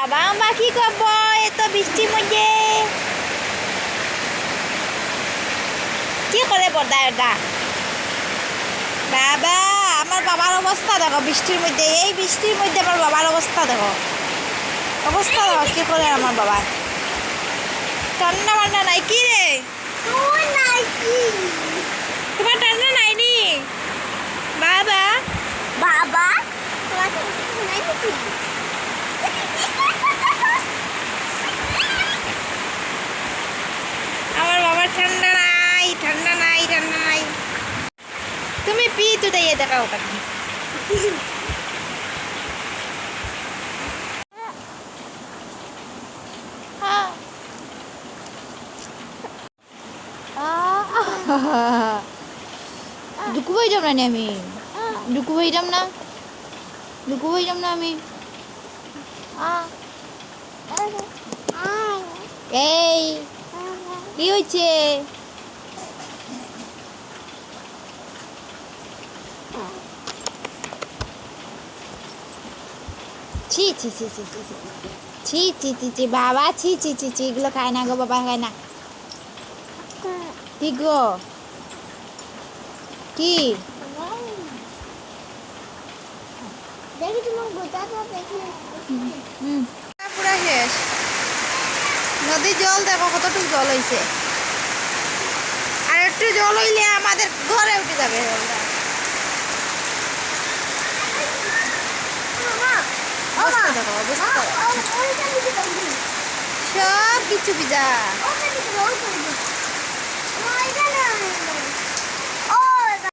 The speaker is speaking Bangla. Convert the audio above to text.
বাবা মা কি করবো এত বৃষ্টির মধ্যে কি করে বর্দায় ওটা বাবা আমার বাবার অবস্থা দেখো বৃষ্টির মধ্যে এই বৃষ্টির মধ্যে আমার বাবার অবস্থা দেখো কি করে আমার বাবা ঠান্ডা মান্ডা নাই কি রে তোমার ঠান্ডা নাই নি বাবা বাবা আমার বাবার ঠান্ডা নাই তুমি পি তো দিয়ে দেখাও কাকি ডুকু হয়ে যাব না আমি ডুকু হয়ে যাব না আমি এই কি হয়েছে ছি ছি ছি ছি ছি ছি ছি ছি ছি ছি বাবা ছি ছি ছি ছি এগুলো খায় না গো বাবা খায় না কি গো কি দেখি তোমার গোটাটা দেখি পুরা শেষ নদীর জল দেখো কতটুকু জল হয়েছে আর একটু জল হইলে আমাদের ঘরে উঠে যাবে জলটা অবস্থা দেখো অবস্থা সব কিছু ভিজা